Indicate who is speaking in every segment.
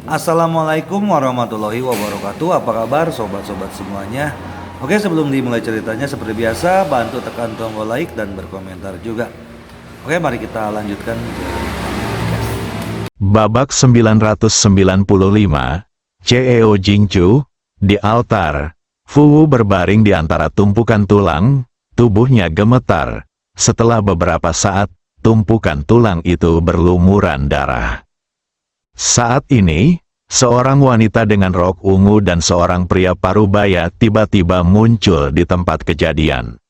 Speaker 1: Assalamualaikum warahmatullahi wabarakatuh. Apa kabar sobat-sobat semuanya? Oke, sebelum dimulai ceritanya seperti biasa bantu tekan tombol like dan berkomentar juga. Oke, mari kita lanjutkan.
Speaker 2: Babak 995, CEO Jingchu, di altar. Fu Wu berbaring di antara tumpukan tulang, tubuhnya gemetar. Setelah beberapa saat, tumpukan tulang itu berlumuran darah. Saat ini, seorang wanita dengan rok ungu dan seorang pria parubaya tiba-tiba muncul di tempat kejadian.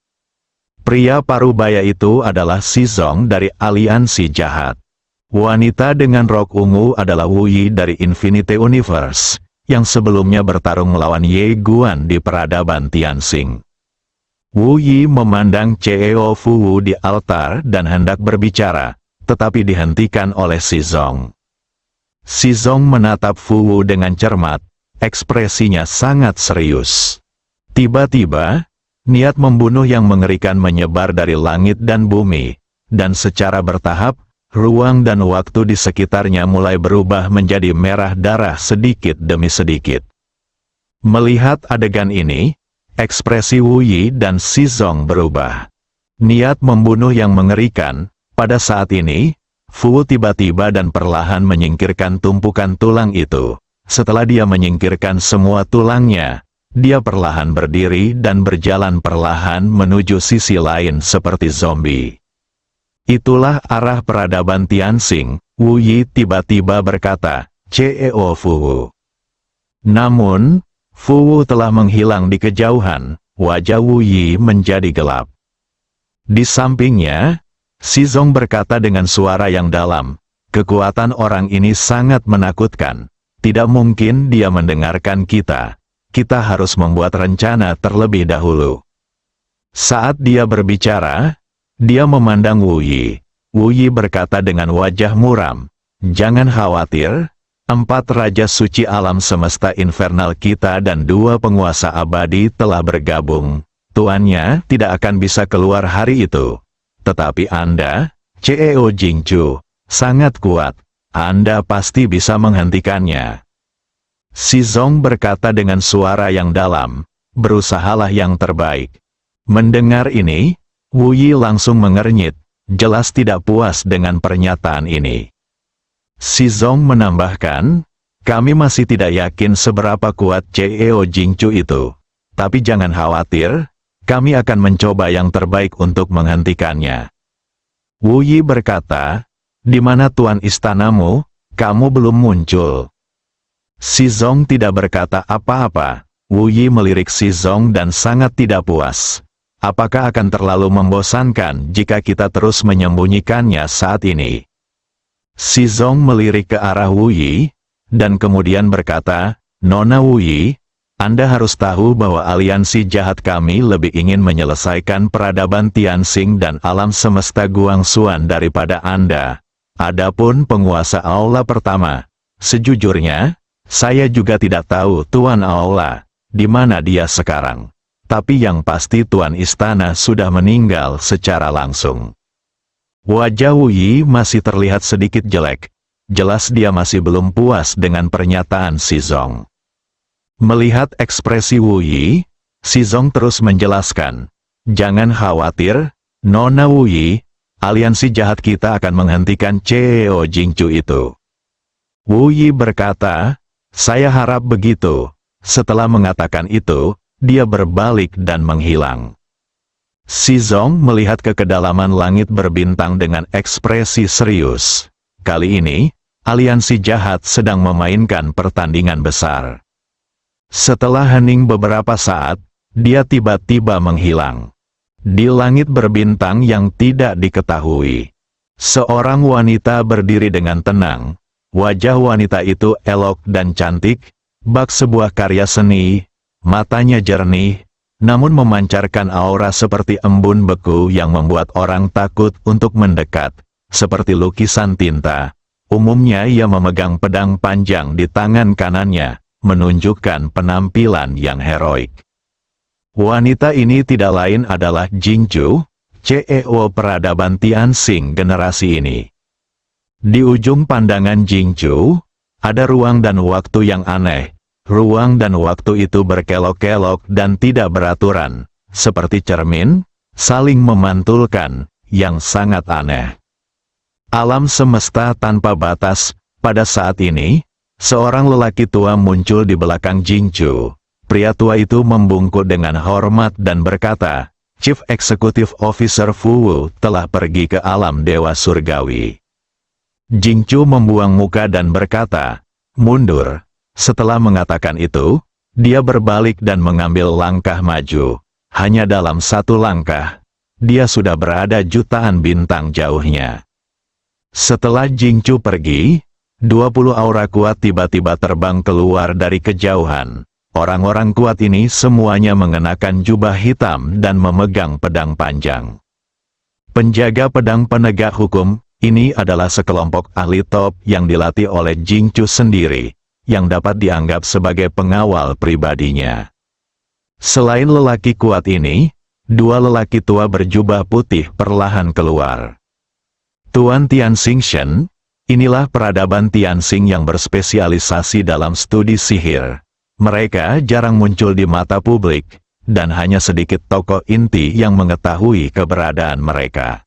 Speaker 2: Pria parubaya itu adalah Shizong dari Aliansi Jahat. Wanita dengan rok ungu adalah Wu Yi dari Infinity Universe, yang sebelumnya bertarung melawan Ye Guan di peradaban Tianxing. Wu Yi memandang CEO Fu Wu di altar dan hendak berbicara, tetapi dihentikan oleh Shizong. Shizong menatap Fu Wu dengan cermat, ekspresinya sangat serius. Tiba-tiba, niat membunuh yang mengerikan menyebar dari langit dan bumi, dan secara bertahap, ruang dan waktu di sekitarnya mulai berubah menjadi merah darah sedikit demi sedikit. Melihat adegan ini, ekspresi Wu Yi dan Shizong berubah. Niat membunuh yang mengerikan, pada saat ini, Fu Wu tiba-tiba dan perlahan menyingkirkan tumpukan tulang itu. Setelah dia menyingkirkan semua tulangnya, dia perlahan berdiri dan berjalan perlahan menuju sisi lain seperti zombie. Itulah arah peradaban Tianxing, Wu Yi tiba-tiba berkata, CEO Fu Wu. Namun, Fu Wu telah menghilang di kejauhan, wajah Wu Yi menjadi gelap. Di sampingnya, Shizong berkata dengan suara yang dalam, kekuatan orang ini sangat menakutkan. Tidak mungkin dia mendengarkan kita. Kita harus membuat rencana terlebih dahulu. Saat dia berbicara, dia memandang Wu Yi. Wu Yi berkata dengan wajah muram, jangan khawatir, 4 raja suci alam semesta infernal kita dan 2 penguasa abadi telah bergabung. Tuannya tidak akan bisa keluar hari itu. Tetapi Anda, CEO Jingchu, sangat kuat. Anda pasti bisa menghentikannya. Shizong berkata dengan suara yang dalam, berusahalah yang terbaik. Mendengar ini, Wu Yi langsung mengernyit, jelas tidak puas dengan pernyataan ini. Shizong menambahkan, kami masih tidak yakin seberapa kuat CEO Jingchu itu. Tapi jangan khawatir, kami akan mencoba yang terbaik untuk menghentikannya. Wu Yi berkata, di mana tuan istanamu? Kamu belum muncul. Shizong tidak berkata apa-apa. Wu Yi melirik Shizong dan sangat tidak puas. Apakah akan terlalu membosankan jika kita terus menyembunyikannya saat ini? Shizong melirik ke arah Wu Yi, dan kemudian berkata, Nona Wu Yi, Anda harus tahu bahwa aliansi jahat kami lebih ingin menyelesaikan peradaban Tianxing dan alam semesta Guangxuan daripada Anda. Adapun penguasa Aula pertama, sejujurnya, saya juga tidak tahu Tuan Aula, di mana dia sekarang. Tapi yang pasti Tuan Istana sudah meninggal secara langsung. Wajah Wu Yi masih terlihat sedikit jelek. Jelas dia masih belum puas dengan pernyataan Shizong. Melihat ekspresi Wu Yi, Shizong terus menjelaskan, jangan khawatir, Nona Wu Yi, aliansi jahat kita akan menghentikan CEO Jingchu itu. Wu Yi berkata, saya harap begitu. Setelah mengatakan itu, dia berbalik dan menghilang. Shizong melihat ke kedalaman langit berbintang dengan ekspresi serius. Kali ini, aliansi jahat sedang memainkan pertandingan besar. Setelah hening beberapa saat, dia tiba-tiba menghilang. Di langit berbintang yang tidak diketahui, seorang wanita berdiri dengan tenang. Wajah wanita itu elok dan cantik, bak sebuah karya seni, matanya jernih, namun memancarkan aura seperti embun beku yang membuat orang takut untuk mendekat, seperti lukisan tinta. Umumnya ia memegang pedang panjang di tangan kanannya, menunjukkan penampilan yang heroik. Wanita ini tidak lain adalah Jingchu, CEO peradaban Tianxing generasi ini. Di ujung pandangan Jingchu, Ada ruang dan waktu yang aneh. Ruang dan waktu itu berkelok-kelok dan tidak beraturan, seperti cermin, saling memantulkan, yang sangat aneh. Alam semesta tanpa batas. Pada saat ini, seorang lelaki tua muncul di belakang Jingchu. Pria tua itu membungkuk dengan hormat dan berkata, Chief Executive Officer Fu Wu telah pergi ke alam dewa surgawi. Jingchu membuang muka dan berkata, mundur. Setelah mengatakan itu, dia berbalik dan mengambil langkah maju. Hanya dalam satu langkah, dia sudah berada jutaan bintang jauhnya. Setelah Jingchu pergi, 20 aura kuat tiba-tiba terbang keluar dari kejauhan. Orang-orang kuat ini semuanya mengenakan jubah hitam dan memegang pedang panjang. Penjaga pedang penegak hukum, ini adalah sekelompok ahli top yang dilatih oleh Jingchu sendiri, yang dapat dianggap sebagai pengawal pribadinya. Selain lelaki kuat ini, 2 lelaki tua berjubah putih perlahan keluar. Tuan Tianxing Shen, inilah peradaban Tianxing yang berspesialisasi dalam studi sihir. Mereka jarang muncul di mata publik, dan hanya sedikit tokoh inti yang mengetahui keberadaan mereka.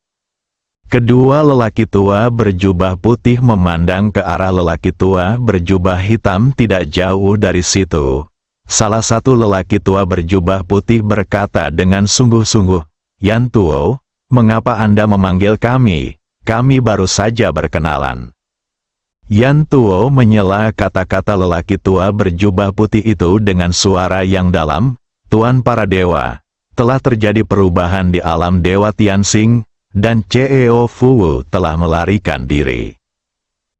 Speaker 2: Kedua lelaki tua berjubah putih memandang ke arah lelaki tua berjubah hitam tidak jauh dari situ. Salah satu lelaki tua berjubah putih berkata dengan sungguh-sungguh, Yan Tuo, mengapa Anda memanggil kami? Kami baru saja berkenalan. Yan Tuo menyela kata-kata lelaki tua berjubah putih itu dengan suara yang dalam, Tuan para dewa, telah terjadi perubahan di alam dewa Tianxing, dan CEO Fu Wu telah melarikan diri.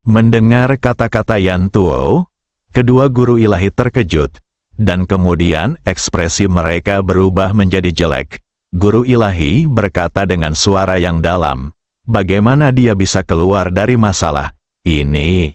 Speaker 2: Mendengar kata-kata Yan Tuo, kedua guru ilahi terkejut, dan kemudian ekspresi mereka berubah menjadi jelek. Guru ilahi berkata dengan suara yang dalam, bagaimana dia bisa keluar dari masalah ini?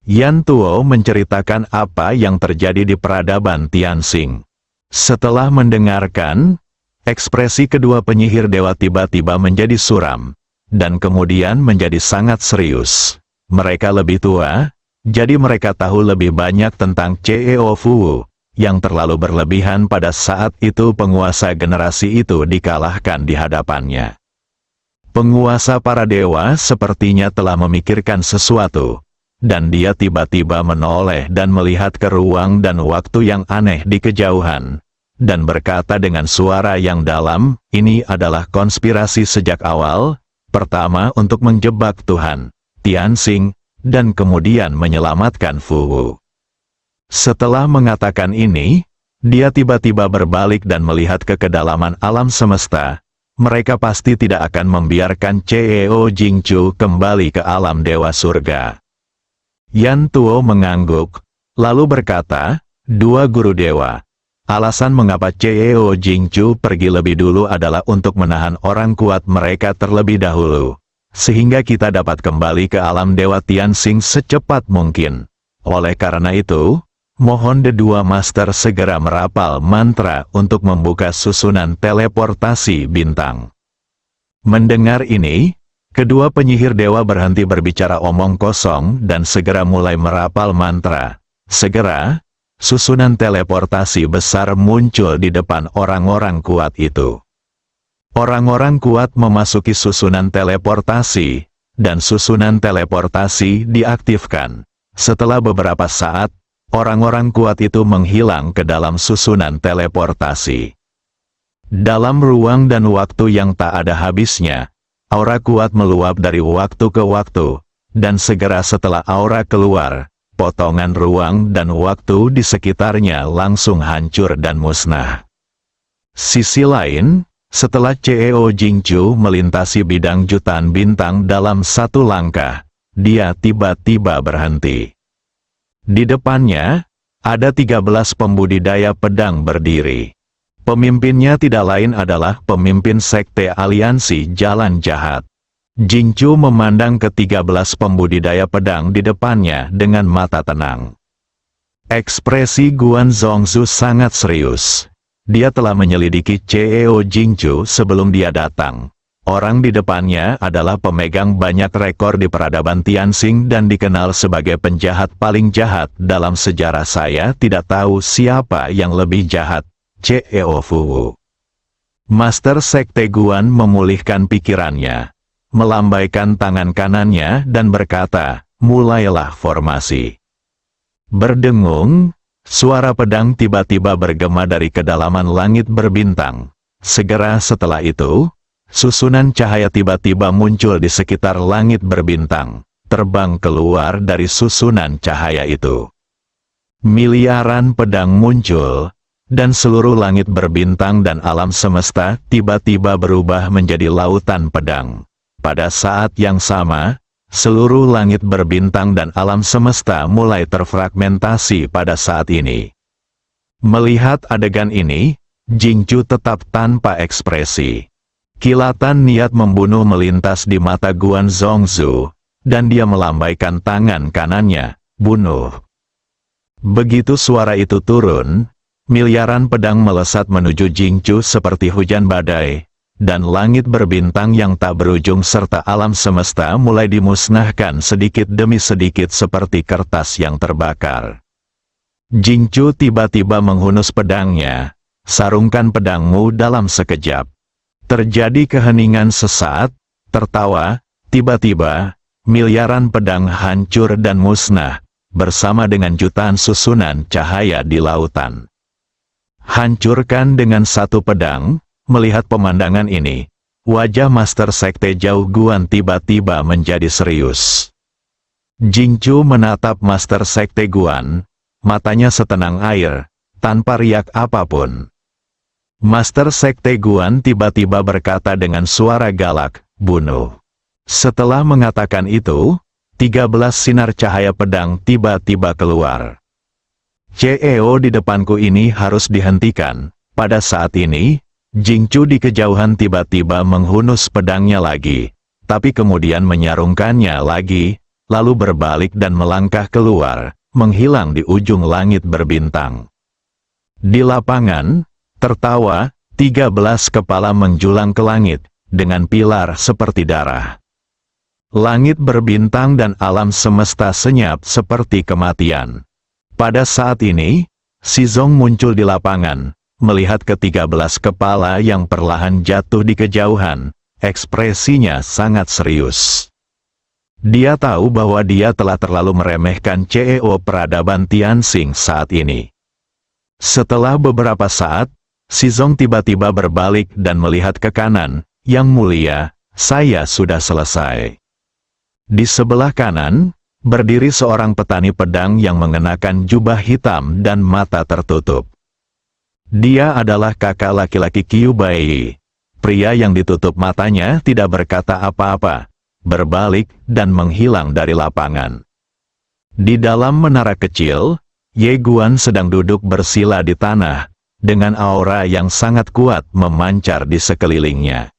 Speaker 2: Yan Tuo menceritakan apa yang terjadi di peradaban Tianxing. Setelah mendengarkan, ekspresi kedua penyihir dewa tiba-tiba menjadi suram, dan kemudian menjadi sangat serius. Mereka lebih tua, jadi mereka tahu lebih banyak tentang CEO Fu Wu, yang terlalu berlebihan pada saat itu penguasa generasi itu dikalahkan di hadapannya. Penguasa para dewa sepertinya telah memikirkan sesuatu, dan dia tiba-tiba menoleh dan melihat ke ruang dan waktu yang aneh di kejauhan, dan berkata dengan suara yang dalam, ini adalah konspirasi sejak awal, pertama untuk menjebak Tuhan Tianxing, dan kemudian menyelamatkan Fu Wu. Setelah mengatakan ini, dia tiba-tiba berbalik dan melihat ke kedalaman alam semesta. Mereka pasti tidak akan membiarkan CEO Jingchu kembali ke alam dewa surga. Yan Tuo mengangguk, lalu berkata, 2 guru dewa. Alasan mengapa CEO Jingchu pergi lebih dulu adalah untuk menahan orang kuat mereka terlebih dahulu, sehingga kita dapat kembali ke alam dewa Tianxing secepat mungkin. Oleh karena itu, mohon The 2 Master segera merapal mantra untuk membuka susunan teleportasi bintang. Mendengar ini, kedua penyihir dewa berhenti berbicara omong kosong dan segera mulai merapal mantra. Segera, susunan teleportasi besar muncul di depan orang-orang kuat itu. Orang-orang kuat memasuki susunan teleportasi, dan susunan teleportasi diaktifkan. Setelah beberapa saat, orang-orang kuat itu menghilang ke dalam susunan teleportasi. Dalam ruang dan waktu yang tak ada habisnya, aura kuat meluap dari waktu ke waktu, dan segera setelah aura keluar, potongan ruang dan waktu di sekitarnya langsung hancur dan musnah. Sisi lain, setelah CEO Jingchu melintasi bidang jutaan bintang dalam satu langkah, dia tiba-tiba berhenti. Di depannya, ada 13 pembudidaya pedang berdiri. Pemimpinnya tidak lain adalah pemimpin sekte aliansi Jalan Jahat. Jingchu memandang ke-13 pembudidaya pedang di depannya dengan mata tenang. Ekspresi Guan Zongzu sangat serius. Dia telah menyelidiki CEO Jingchu sebelum dia datang. Orang di depannya adalah pemegang banyak rekor di peradaban Tianxing dan dikenal sebagai penjahat paling jahat. Dalam sejarah saya tidak tahu siapa yang lebih jahat. CEO Fu. Master Sekte Guan memulihkan pikirannya, melambaikan tangan kanannya dan berkata, mulailah formasi. Berdengung, suara pedang tiba-tiba bergema dari kedalaman langit berbintang. Segera setelah itu, susunan cahaya tiba-tiba muncul di sekitar langit berbintang, terbang keluar dari susunan cahaya itu. Miliaran pedang muncul, dan seluruh langit berbintang dan alam semesta tiba-tiba berubah menjadi lautan pedang. Pada saat yang sama, seluruh langit berbintang dan alam semesta mulai terfragmentasi pada saat ini. Melihat adegan ini, Jingchu tetap tanpa ekspresi. Kilatan niat membunuh melintas di mata Guan Zhongzhu, dan dia melambaikan tangan kanannya, bunuh. Begitu suara itu turun, miliaran pedang melesat menuju Jingchu seperti hujan badai, dan langit berbintang yang tak berujung serta alam semesta mulai dimusnahkan sedikit demi sedikit seperti kertas yang terbakar. Jingchu tiba-tiba menghunus pedangnya, sarungkan pedangmu dalam sekejap. Terjadi keheningan sesaat, tertawa, tiba-tiba, miliaran pedang hancur dan musnah, bersama dengan jutaan susunan cahaya di lautan. Hancurkan dengan satu pedang. Melihat pemandangan ini, wajah Master Sekte Zhao Guan tiba-tiba menjadi serius. Jingchu menatap Master Sekte Guan, matanya setenang air, tanpa riak apapun. Master Sekte Guan tiba-tiba berkata dengan suara galak, bunuh. Setelah mengatakan itu, 13 sinar cahaya pedang tiba-tiba keluar. CEO di depanku ini harus dihentikan. Pada saat ini, Jingchu di kejauhan tiba-tiba menghunus pedangnya lagi, tapi kemudian menyarungkannya lagi, lalu berbalik dan melangkah keluar, menghilang di ujung langit berbintang. Di lapangan, tertawa, 13 kepala menjulang ke langit, dengan pilar seperti darah. Langit berbintang dan alam semesta senyap seperti kematian. Pada saat ini, Shizong muncul di lapangan, melihat ke-13 kepala yang perlahan jatuh di kejauhan, ekspresinya sangat serius. Dia tahu bahwa dia telah terlalu meremehkan CEO peradaban Tianxing saat ini. Setelah beberapa saat, Shizong tiba-tiba berbalik dan melihat ke kanan, Yang Mulia, saya sudah selesai. Di sebelah kanan, berdiri seorang petani pedang yang mengenakan jubah hitam dan mata tertutup. Dia adalah kakak laki-laki Qiu Baiyi. Pria yang ditutup matanya tidak berkata apa-apa, berbalik dan menghilang dari lapangan. Di dalam menara kecil, Ye Guan sedang duduk bersila di tanah, dengan aura yang sangat kuat memancar di sekelilingnya.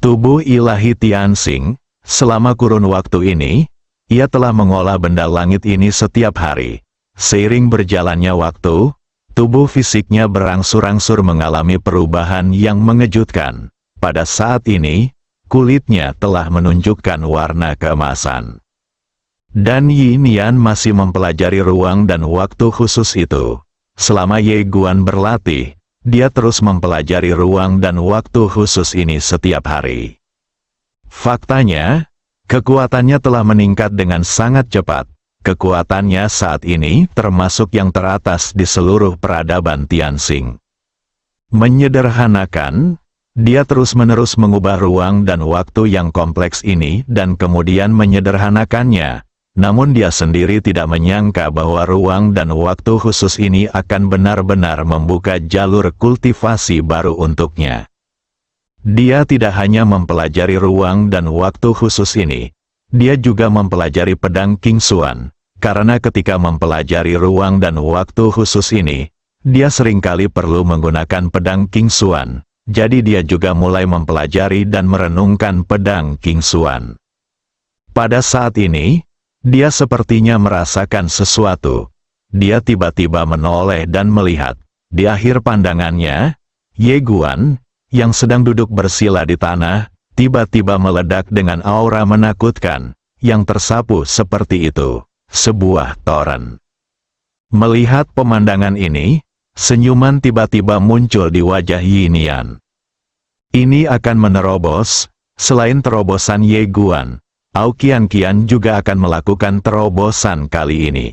Speaker 2: Tubuh ilahi Tianxing, selama kurun waktu ini, ia telah mengolah benda langit ini setiap hari. Seiring berjalannya waktu, tubuh fisiknya berangsur-angsur mengalami perubahan yang mengejutkan. Pada saat ini, kulitnya telah menunjukkan warna keemasan. Dan Yin Yan masih mempelajari ruang dan waktu khusus itu. Selama Ye Guan berlatih, dia terus mempelajari ruang dan waktu khusus ini setiap hari. Faktanya, kekuatannya telah meningkat dengan sangat cepat. Kekuatannya saat ini termasuk yang teratas di seluruh peradaban Tianxing. Menyederhanakan, dia terus-menerus mengubah ruang dan waktu yang kompleks ini dan kemudian menyederhanakannya. Namun dia sendiri tidak menyangka bahwa ruang dan waktu khusus ini akan benar-benar membuka jalur kultivasi baru untuknya. Dia tidak hanya mempelajari ruang dan waktu khusus ini, dia juga mempelajari pedang King Xuan, karena ketika mempelajari ruang dan waktu khusus ini, dia seringkali perlu menggunakan pedang King Xuan, jadi dia juga mulai mempelajari dan merenungkan pedang King Xuan. Pada saat ini, dia sepertinya merasakan sesuatu. Dia tiba-tiba menoleh dan melihat, di akhir pandangannya, Ye Guan, yang sedang duduk bersila di tanah, tiba-tiba meledak dengan aura menakutkan, yang tersapu seperti itu, sebuah toren. Melihat pemandangan ini, senyuman tiba-tiba muncul di wajah Yinian. Ini akan menerobos, selain terobosan Ye Guan, Aoqianqian juga akan melakukan terobosan kali ini.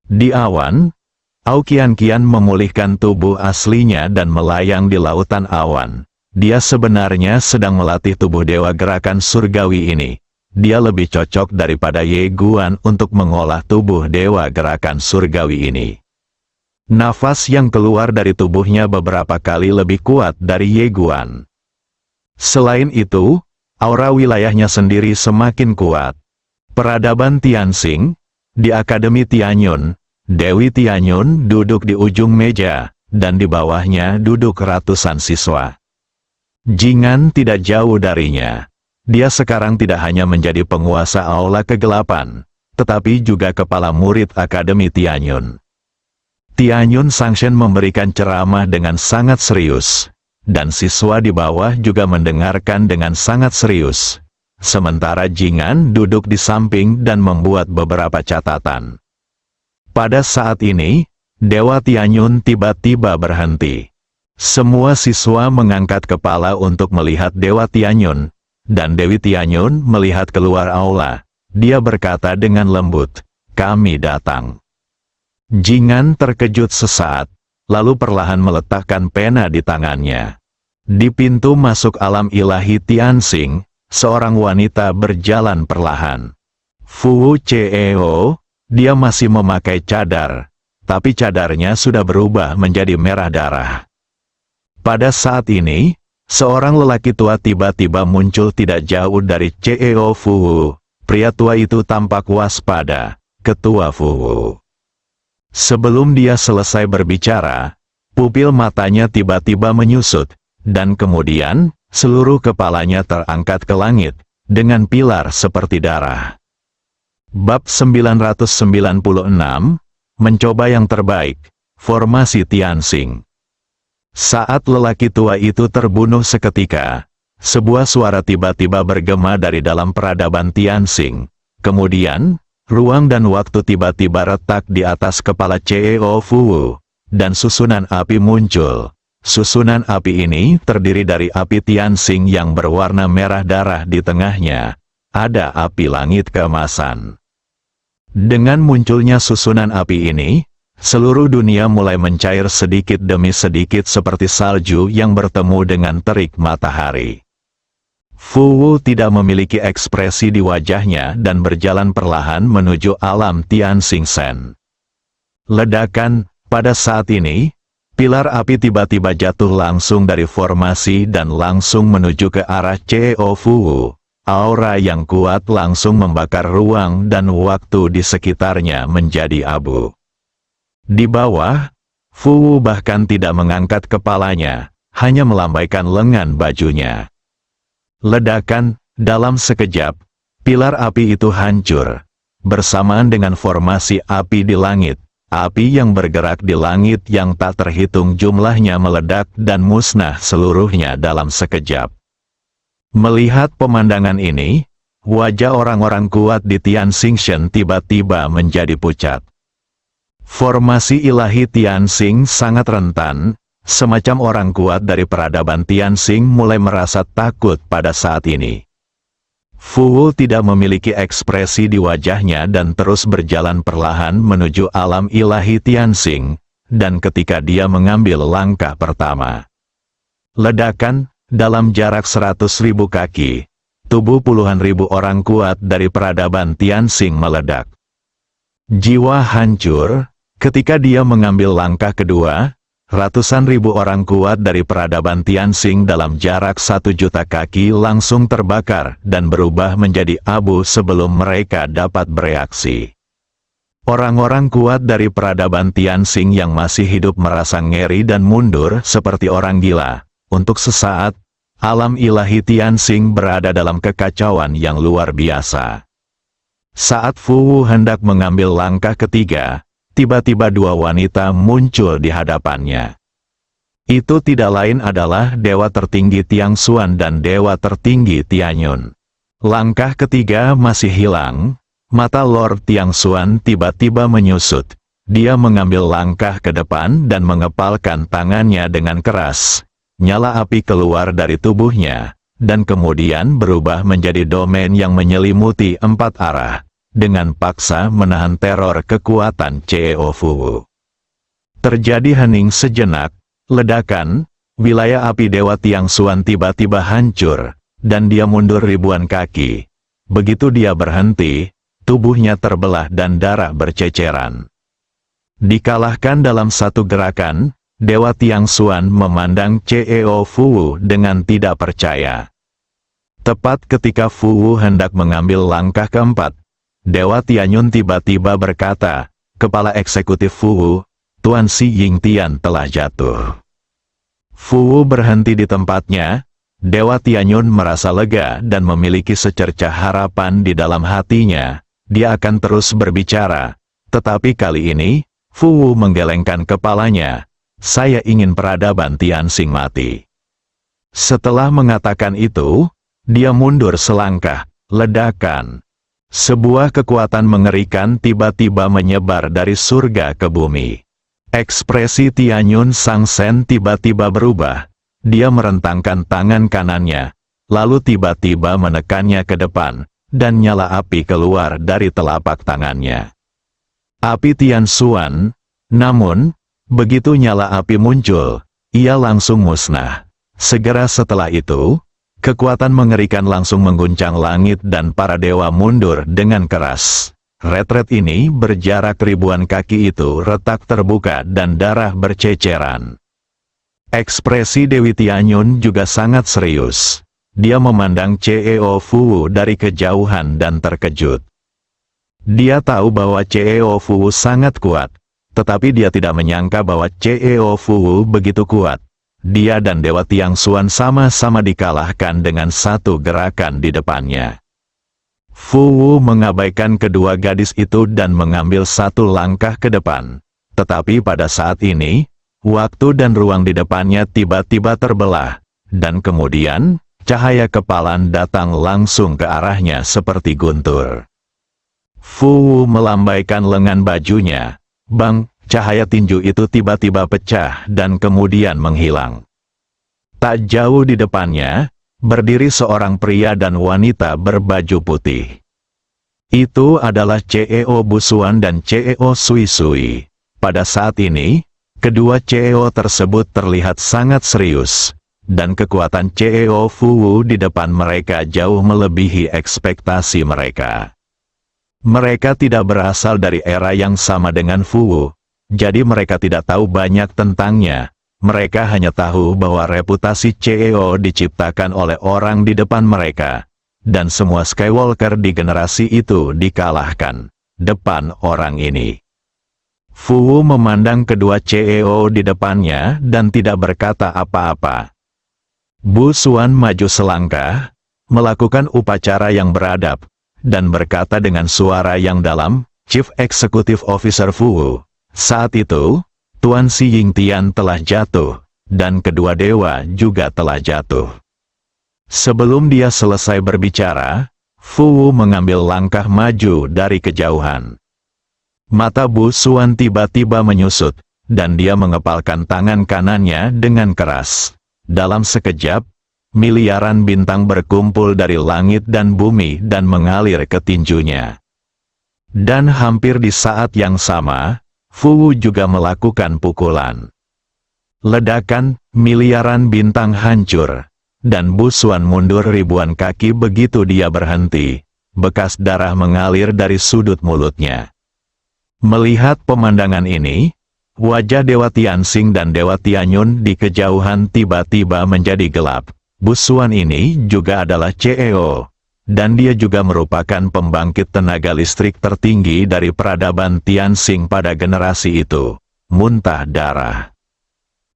Speaker 2: Di awan, Aoqianqian memulihkan tubuh aslinya dan melayang di lautan awan. Dia sebenarnya sedang melatih tubuh dewa gerakan surgawi ini. Dia lebih cocok daripada Ye Guan untuk mengolah tubuh dewa gerakan surgawi ini. Nafas yang keluar dari tubuhnya beberapa kali lebih kuat dari Ye Guan. Selain itu, aura wilayahnya sendiri semakin kuat. Peradaban Tianxing, di Akademi Tianyun, Dewi Tianyun duduk di ujung meja, dan di bawahnya duduk ratusan siswa. Jingan tidak jauh darinya. Dia sekarang tidak hanya menjadi penguasa aula kegelapan, tetapi juga kepala murid Akademi Tianyun. Tianyun Sangshen memberikan ceramah dengan sangat serius, dan siswa di bawah juga mendengarkan dengan sangat serius. Sementara Jingan duduk di samping dan membuat beberapa catatan. Pada saat ini, Dewa Tianyun tiba-tiba berhenti. Semua siswa mengangkat kepala untuk melihat Dewa Tianyun, dan Dewi Tianyun melihat keluar aula. Dia berkata dengan lembut, "Kami datang." Jingan terkejut sesaat, lalu perlahan meletakkan pena di tangannya. Di pintu masuk alam ilahi Tianxing, seorang wanita berjalan perlahan. Fu Cheo, dia masih memakai cadar, tapi cadarnya sudah berubah menjadi merah darah. Pada saat ini, seorang lelaki tua tiba-tiba muncul tidak jauh dari Cheo Fu. Pria tua itu tampak waspada, Ketua Fu. Sebelum dia selesai berbicara, pupil matanya tiba-tiba menyusut, dan kemudian, seluruh kepalanya terangkat ke langit, dengan pilar seperti darah. Bab 996, Mencoba yang terbaik, Formasi Tianxing. Saat lelaki tua itu terbunuh seketika, sebuah suara tiba-tiba bergema dari dalam peradaban Tianxing. Kemudian, ruang dan waktu tiba-tiba retak di atas kepala Cheo Fu, dan susunan api muncul. Susunan api ini terdiri dari api Tianxing yang berwarna merah darah di tengahnya. Ada api langit keemasan. Dengan munculnya susunan api ini, seluruh dunia mulai mencair sedikit demi sedikit seperti salju yang bertemu dengan terik matahari. Fu tidak memiliki ekspresi di wajahnya dan berjalan perlahan menuju alam Tianxing Shen. Ledakan, pada saat ini, pilar api tiba-tiba jatuh langsung dari formasi dan langsung menuju ke arah Cheo Fu. Aura yang kuat langsung membakar ruang dan waktu di sekitarnya menjadi abu. Di bawah, Fu bahkan tidak mengangkat kepalanya, hanya melambaikan lengan bajunya. Ledakan, dalam sekejap, pilar api itu hancur. Bersamaan dengan formasi api di langit, api yang bergerak di langit yang tak terhitung jumlahnya meledak dan musnah seluruhnya dalam sekejap. Melihat pemandangan ini, wajah orang-orang kuat di Tianxing Shen tiba-tiba menjadi pucat. Formasi ilahi Tianxing sangat rentan, semacam orang kuat dari peradaban Tianxing mulai merasa takut pada saat ini. Fu tidak memiliki ekspresi di wajahnya dan terus berjalan perlahan menuju alam ilahi Tianxing, dan ketika dia mengambil langkah pertama, ledakan, dalam jarak 100.000 kaki, tubuh puluhan ribu orang kuat dari peradaban Tianxing meledak. Jiwa hancur, ketika dia mengambil langkah kedua, ratusan ribu orang kuat dari peradaban Tianxing dalam jarak 1 juta kaki langsung terbakar dan berubah menjadi abu sebelum mereka dapat bereaksi. Orang-orang kuat dari peradaban Tianxing yang masih hidup merasa ngeri dan mundur seperti orang gila. Untuk sesaat, alam ilahi Tianxing berada dalam kekacauan yang luar biasa. Saat Fu hendak mengambil langkah ketiga, tiba-tiba dua wanita muncul di hadapannya. Itu tidak lain adalah dewa tertinggi Tiang Xuan dan dewa tertinggi Tianyun. Langkah ketiga masih hilang, mata Lord Tiang Xuan tiba-tiba menyusut. Dia mengambil langkah ke depan dan mengepalkan tangannya dengan keras. Nyala api keluar dari tubuhnya, dan kemudian berubah menjadi domain yang menyelimuti 4 arah, dengan paksa menahan teror kekuatan CEO Fuwu. Terjadi hening sejenak, ledakan, wilayah api Dewa Tiang Xuan tiba-tiba hancur, dan dia mundur ribuan kaki. Begitu dia berhenti, tubuhnya terbelah dan darah berceceran. Dikalahkan dalam satu gerakan, Dewa Tiang Xuan memandang CEO Fuwu dengan tidak percaya. Tepat ketika Fuwu hendak mengambil langkah keempat, Dewa Tianyun tiba-tiba berkata, "Kepala eksekutif Fuwu, Tuan Xi Yingtian telah jatuh." Fuwu berhenti di tempatnya. Dewa Tianyun merasa lega dan memiliki secercah harapan di dalam hatinya. Dia akan terus berbicara. Tetapi kali ini, Fuwu menggelengkan kepalanya. "Saya ingin peradaban Tianxing mati." Setelah mengatakan itu, dia mundur selangkah. Ledakan. Sebuah kekuatan mengerikan tiba-tiba menyebar dari surga ke bumi. Ekspresi Tianyun Sang Sen tiba-tiba berubah. Dia merentangkan tangan kanannya, lalu tiba-tiba menekannya ke depan, dan nyala api keluar dari telapak tangannya. Api Tian Xuan, namun, begitu nyala api muncul, ia langsung musnah. Segera setelah itu, kekuatan mengerikan langsung mengguncang langit dan para dewa mundur dengan keras. Retret ini berjarak ribuan kaki itu retak terbuka dan darah berceceran. Ekspresi Dewi Tianyun juga sangat serius. Dia memandang CEO Fuwu dari kejauhan dan terkejut. Dia tahu bahwa CEO Fuwu sangat kuat, tetapi dia tidak menyangka bahwa CEO Fuwu begitu kuat. Dia dan Dewa Tiang Xuan sama-sama dikalahkan dengan satu gerakan di depannya. Fuwu mengabaikan kedua gadis itu dan mengambil satu langkah ke depan. Tetapi pada saat ini, waktu dan ruang di depannya tiba-tiba terbelah, dan kemudian, cahaya kepalan datang langsung ke arahnya seperti guntur. Fuwu melambaikan lengan bajunya. Bang, cahaya tinju itu tiba-tiba pecah dan kemudian menghilang. Tak jauh di depannya, berdiri seorang pria dan wanita berbaju putih. Itu adalah CEO Busuan dan CEO Sui Sui. Pada saat ini, kedua CEO tersebut terlihat sangat serius, dan kekuatan CEO Fuwu di depan mereka jauh melebihi ekspektasi mereka. Mereka tidak berasal dari era yang sama dengan Fuwu, jadi mereka tidak tahu banyak tentangnya. Mereka hanya tahu bahwa reputasi CEO diciptakan oleh orang di depan mereka, dan semua Skywalker di generasi itu dikalahkan depan orang ini. Fuwu memandang kedua CEO di depannya dan tidak berkata apa-apa. Bu Xuan maju selangkah, melakukan upacara yang beradab, dan berkata dengan suara yang dalam, "Chief Executive Officer Fuwu, saat itu, Tuan Xi Yingtian telah jatuh, dan kedua dewa juga telah jatuh." Sebelum dia selesai berbicara, Fuwu mengambil langkah maju dari kejauhan. Mata Bu Xuan tiba-tiba menyusut, dan dia mengepalkan tangan kanannya dengan keras. Dalam sekejap, miliaran bintang berkumpul dari langit dan bumi dan mengalir ke tinjunya. Dan hampir di saat yang sama, Fuwu juga melakukan pukulan. Ledakan, miliaran bintang hancur, dan Bu Xuan mundur ribuan kaki begitu dia berhenti. Bekas darah mengalir dari sudut mulutnya. Melihat pemandangan ini, wajah Dewa Tianxing dan Dewa Tianyun di kejauhan tiba-tiba menjadi gelap. Bu Xuan ini juga adalah CEO. Dan dia juga merupakan pembangkit tenaga listrik tertinggi dari peradaban Tianxing pada generasi itu. Muntah darah.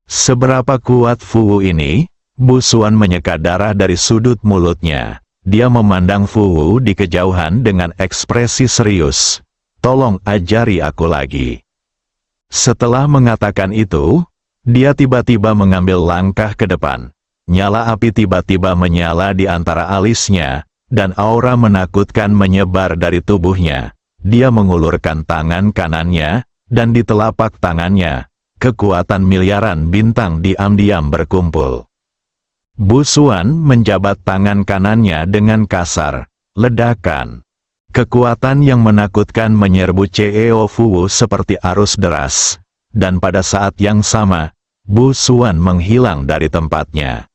Speaker 2: Seberapa kuat Fuwu ini? Bu Xuan menyeka darah dari sudut mulutnya. Dia memandang Fuwu di kejauhan dengan ekspresi serius. "Tolong ajari aku lagi." Setelah mengatakan itu, Dia tiba-tiba mengambil langkah ke depan. Nyala api tiba-tiba menyala di antara alisnya, dan aura menakutkan menyebar dari tubuhnya. Dia mengulurkan tangan kanannya, dan di telapak tangannya, kekuatan miliaran bintang diam-diam berkumpul. Bu Xuan menjabat tangan kanannya dengan kasar. Ledakan. Kekuatan yang menakutkan menyerbu CEO Fuwu seperti arus deras. Dan pada saat yang sama, Bu Xuan menghilang dari tempatnya.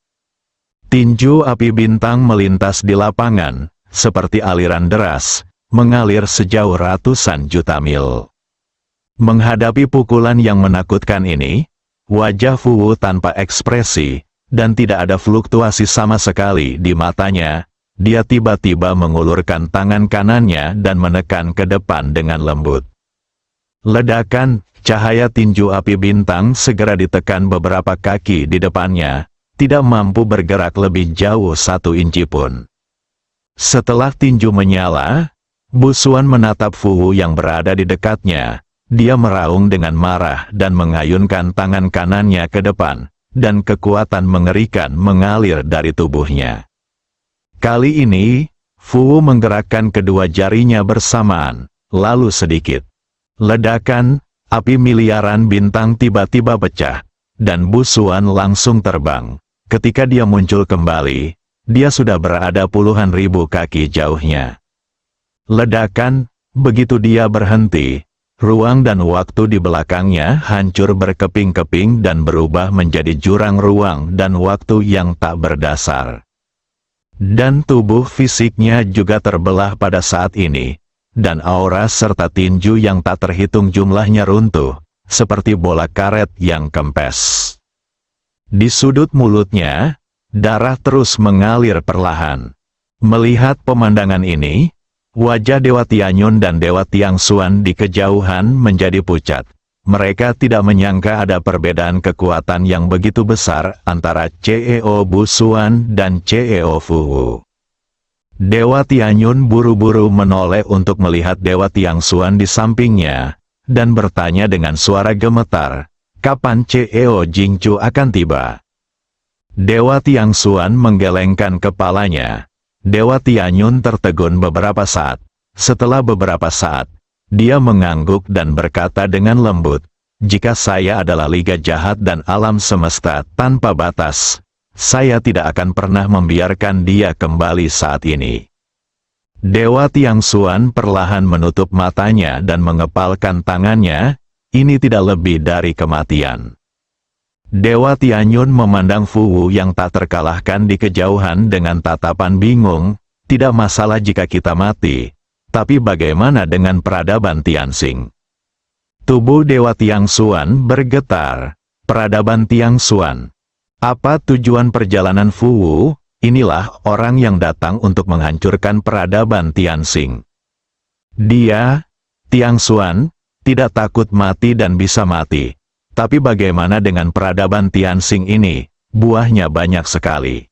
Speaker 2: Tinju api bintang melintas di lapangan, seperti aliran deras, mengalir sejauh ratusan juta mil. Menghadapi pukulan yang menakutkan ini, wajah Fuwu tanpa ekspresi, dan tidak ada fluktuasi sama sekali di matanya. Dia tiba-tiba mengulurkan tangan kanannya dan menekan ke depan dengan lembut. Ledakan, cahaya tinju api bintang segera ditekan beberapa kaki di depannya, tidak mampu bergerak lebih jauh 1 inci pun. Setelah tinju menyala, Bu Xuan menatap Fuwu yang berada di dekatnya. Dia meraung dengan marah dan mengayunkan tangan kanannya ke depan, dan kekuatan mengerikan mengalir dari tubuhnya. Kali ini, Fuwu menggerakkan kedua jarinya bersamaan, lalu sedikit. Ledakan, api miliaran bintang tiba-tiba pecah, dan Bu Xuan langsung terbang. Ketika dia muncul kembali, dia sudah berada puluhan ribu kaki jauhnya. Ledakan, begitu dia berhenti, ruang dan waktu di belakangnya hancur berkeping-keping dan berubah menjadi jurang ruang dan waktu yang tak berdasar. Dan tubuh fisiknya juga terbelah pada saat ini, dan aura serta tinju yang tak terhitung jumlahnya runtuh, seperti bola karet yang kempes. Di sudut mulutnya, darah terus mengalir perlahan. Melihat pemandangan ini, wajah Dewa Tianyun dan Dewa Tiangxuan di kejauhan menjadi pucat. Mereka tidak menyangka ada perbedaan kekuatan yang begitu besar antara CEO Bu Xuan dan CEO Fuwu. Dewa Tianyun buru-buru menoleh untuk melihat Dewa Tiangxuan di sampingnya, dan bertanya dengan suara gemetar, kapan CEO Jingchu akan tiba? Dewa Tiangxuan menggelengkan kepalanya. Dewa Tianyun tertegun beberapa saat. Setelah beberapa saat, dia mengangguk dan berkata dengan lembut, jika saya adalah Liga Jahat dan alam semesta tanpa batas, saya tidak akan pernah membiarkan dia kembali saat ini. Dewa Tiangxuan perlahan menutup matanya dan mengepalkan tangannya, ini tidak lebih dari kematian. Dewa Tianyun memandang Fuwu yang tak terkalahkan di kejauhan dengan tatapan bingung, tidak masalah jika kita mati. Tapi bagaimana dengan peradaban Tianxing? Tubuh Dewa Tiangxuan bergetar. Peradaban Tiangxuan. Apa tujuan perjalanan Fuwu? Inilah orang yang datang untuk menghancurkan peradaban Tianxing. Dia, Tiangxuan, tidak takut mati dan bisa mati. Tapi bagaimana dengan peradaban Tianxing ini? Buahnya banyak sekali.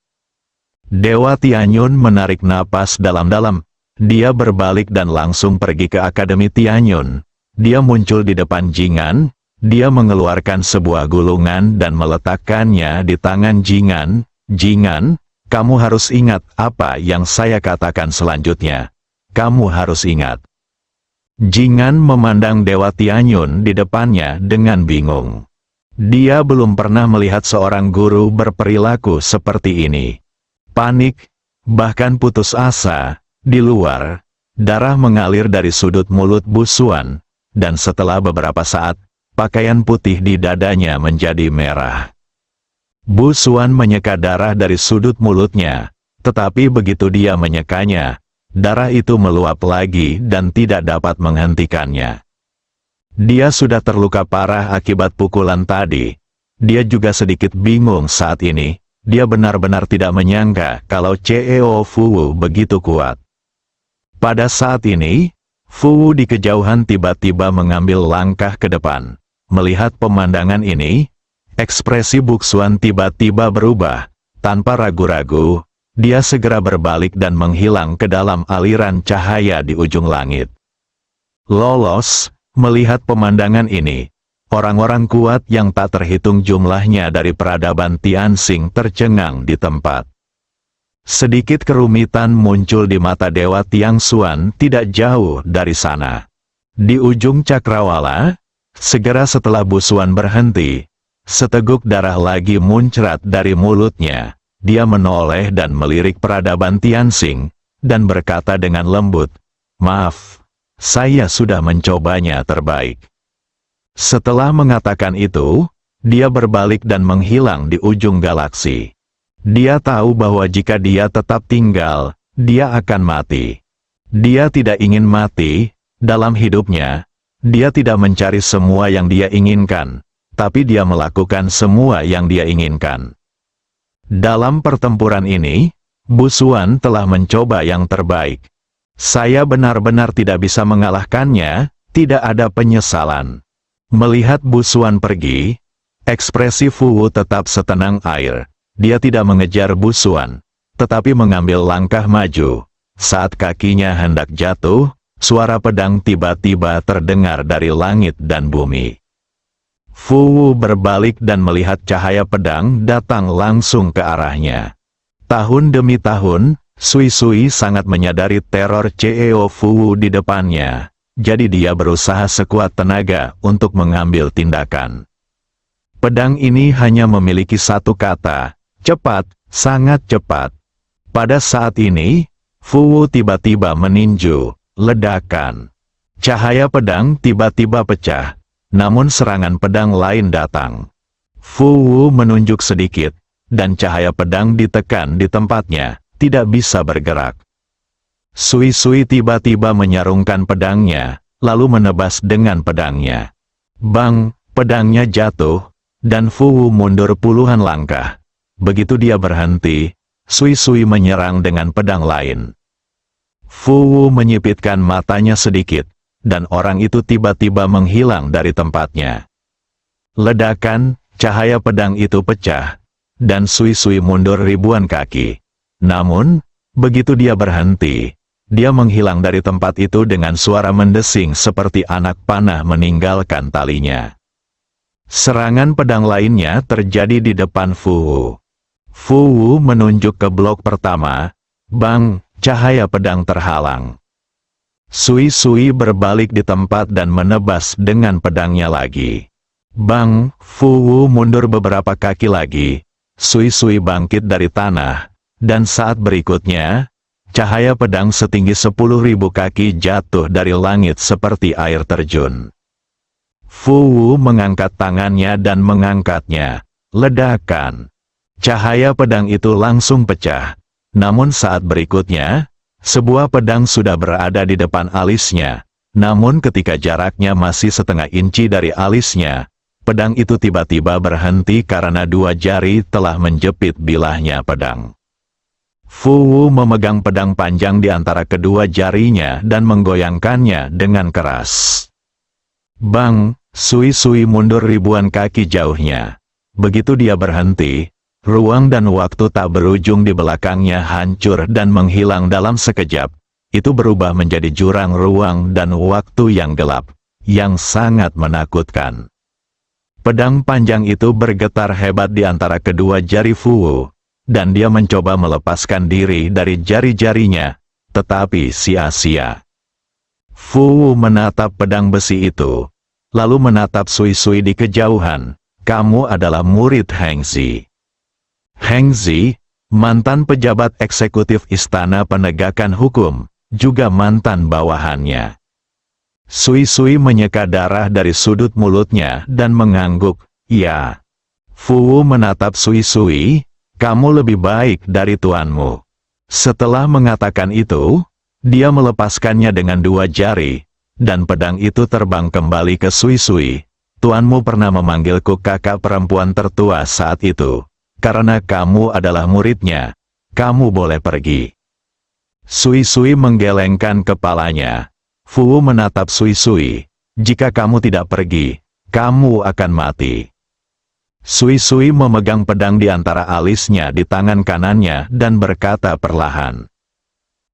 Speaker 2: Dewa Tianyun menarik napas dalam-dalam. Dia berbalik dan langsung pergi ke Akademi Tianyun. Dia muncul di depan Jingan. Dia mengeluarkan sebuah gulungan dan meletakkannya di tangan Jingan. Jingan, kamu harus ingat apa yang saya katakan selanjutnya. Kamu harus ingat. Jingan memandang Dewa Tianyun di depannya dengan bingung. Dia belum pernah melihat seorang guru berperilaku seperti ini. Panik, bahkan putus asa. Di luar, darah mengalir dari sudut mulut Bu Xuan, dan setelah beberapa saat, pakaian putih di dadanya menjadi merah. Bu Xuan menyeka darah dari sudut mulutnya, tetapi begitu dia menyekanya, darah itu meluap lagi dan tidak dapat menghentikannya. Dia sudah terluka parah akibat pukulan tadi. Dia juga sedikit bingung saat ini, dia benar-benar tidak menyangka kalau CEO Fuwu begitu kuat. Pada saat ini, Fuwu di kejauhan tiba-tiba mengambil langkah ke depan. Melihat pemandangan ini, ekspresi Bu Xuan tiba-tiba berubah. Tanpa ragu-ragu, dia segera berbalik dan menghilang ke dalam aliran cahaya di ujung langit. Lolos, melihat pemandangan ini, Orang-orang kuat yang tak terhitung jumlahnya dari peradaban Tianxing tercengang di tempat. Sedikit kerumitan muncul di mata Dewa Tiangxuan tidak jauh dari sana. Di ujung cakrawala, segera setelah busuan berhenti, seteguk darah lagi muncrat dari mulutnya. Dia menoleh dan melirik peradaban Tianxing, dan berkata dengan lembut, "Maaf, saya sudah mencobanya terbaik." Setelah mengatakan itu, dia berbalik dan menghilang di ujung galaksi. Dia tahu bahwa jika dia tetap tinggal, dia akan mati. Dia tidak ingin mati dalam hidupnya. Dia tidak mencari semua yang dia inginkan, tapi dia melakukan semua yang dia inginkan. Dalam pertempuran ini, Busuan telah mencoba yang terbaik. Saya benar-benar tidak bisa mengalahkannya, tidak ada penyesalan. Melihat Busuan pergi, ekspresi Fu Wu tetap setenang air. Dia tidak mengejar Busuan, tetapi mengambil langkah maju. Saat kakinya hendak jatuh, suara pedang tiba-tiba terdengar dari langit dan bumi. Fu Wu berbalik dan melihat cahaya pedang datang langsung ke arahnya. Tahun demi tahun, Sui Sui sangat menyadari teror CEO Fu Wu di depannya. Jadi dia berusaha sekuat tenaga untuk mengambil tindakan. Pedang ini hanya memiliki satu kata, cepat, sangat cepat. Pada saat ini, Fu Wu tiba-tiba meninju, ledakan. Cahaya pedang tiba-tiba pecah, namun serangan pedang lain datang. Fu Wu menunjuk sedikit, dan cahaya pedang ditekan di tempatnya, tidak bisa bergerak. Sui Sui tiba-tiba menyarungkan pedangnya, lalu menebas dengan pedangnya. Bang, pedangnya jatuh, dan Fu Wu mundur puluhan langkah. Begitu dia berhenti, Sui Sui menyerang dengan pedang lain. Fu Wu menyipitkan matanya sedikit, dan orang itu tiba-tiba menghilang dari tempatnya. Ledakan, cahaya pedang itu pecah, dan Sui Sui mundur ribuan kaki. Namun, begitu dia berhenti, dia menghilang dari tempat itu dengan suara mendesing seperti anak panah meninggalkan talinya. Serangan pedang lainnya terjadi di depan Fu Wu. Fu Wu menunjuk ke blok pertama. Bang, cahaya pedang terhalang. Sui Sui berbalik di tempat dan menebas dengan pedangnya lagi. Bang, Fu Wu mundur beberapa kaki lagi. Sui Sui bangkit dari tanah, dan saat berikutnya, cahaya pedang setinggi 10.000 kaki jatuh dari langit seperti air terjun. Fu Wu mengangkat tangannya dan mengangkatnya. Ledakan. Cahaya pedang itu langsung pecah. Namun saat berikutnya, sebuah pedang sudah berada di depan alisnya. Namun ketika jaraknya masih setengah inci dari alisnya, pedang itu tiba-tiba berhenti karena dua jari telah menjepit bilahnya pedang. Fu Wu memegang pedang panjang di antara kedua jarinya dan menggoyangkannya dengan keras. Bang, Sui Sui mundur ribuan kaki jauhnya. Begitu dia berhenti, ruang dan waktu tak berujung di belakangnya hancur dan menghilang dalam sekejap. Itu berubah menjadi jurang ruang dan waktu yang gelap, yang sangat menakutkan. Pedang panjang itu bergetar hebat di antara kedua jari Fu Wu, dan dia mencoba melepaskan diri dari jari-jarinya, tetapi sia-sia. Fu Wu menatap pedang besi itu, lalu menatap Sui Sui di kejauhan. Kamu adalah murid Heng Zi. Heng Zi, mantan pejabat eksekutif Istana Penegakan Hukum, juga mantan bawahannya. Sui Sui menyeka darah dari sudut mulutnya dan mengangguk, ya. Fu Wu menatap Sui Sui. Kamu lebih baik dari tuanmu. Setelah mengatakan itu, dia melepaskannya dengan dua jari, dan pedang itu terbang kembali ke Sui Sui. Tuanmu pernah memanggilku kakak perempuan tertua saat itu. Karena kamu adalah muridnya, kamu boleh pergi. Sui Sui menggelengkan kepalanya. Fu Wu menatap Sui Sui. Jika kamu tidak pergi, kamu akan mati. Sui Sui memegang pedang di antara alisnya di tangan kanannya dan berkata perlahan.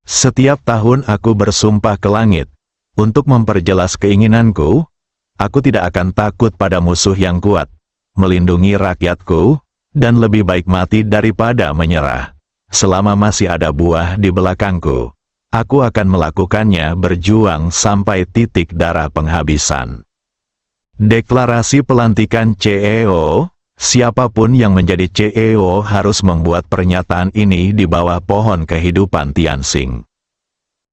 Speaker 2: Setiap tahun aku bersumpah ke langit, untuk memperjelas keinginanku, Aku tidak akan takut pada musuh yang kuat, melindungi rakyatku, dan lebih baik mati daripada menyerah. Selama masih ada buah di belakangku, aku akan melakukannya berjuang sampai titik darah penghabisan. Deklarasi pelantikan CEO. Siapapun yang menjadi CEO harus membuat pernyataan ini di bawah pohon kehidupan Tianxing.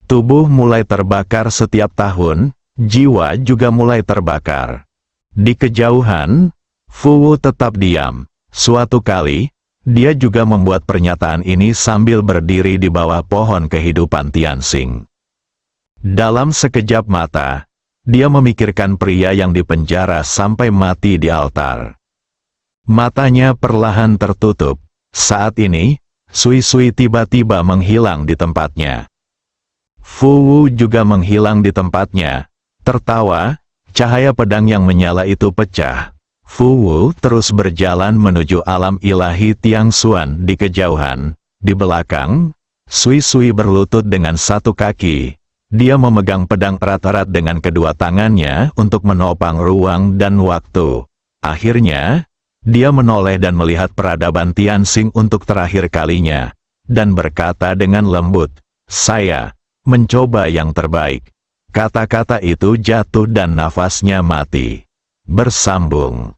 Speaker 2: Tubuh mulai terbakar setiap tahun, jiwa juga mulai terbakar. Di kejauhan, Fu Wu tetap diam. Suatu kali, dia juga membuat pernyataan ini sambil berdiri di bawah pohon kehidupan Tianxing. Dalam sekejap mata, dia memikirkan pria yang dipenjara sampai mati di altar. Matanya perlahan tertutup. Saat ini, Sui Sui tiba-tiba menghilang di tempatnya. Fu Wu juga menghilang di tempatnya. Tertawa, cahaya pedang yang menyala itu pecah. Fu Wu terus berjalan menuju alam ilahi Tiangxuan di kejauhan. Di belakang, Sui Sui berlutut dengan satu kaki. Dia memegang pedang erat-erat dengan kedua tangannya untuk menopang ruang dan waktu. Akhirnya, dia menoleh dan melihat peradaban Tianxing untuk terakhir kalinya, dan berkata dengan lembut, "Saya mencoba yang terbaik." Kata-kata itu jatuh dan nafasnya mati. Bersambung.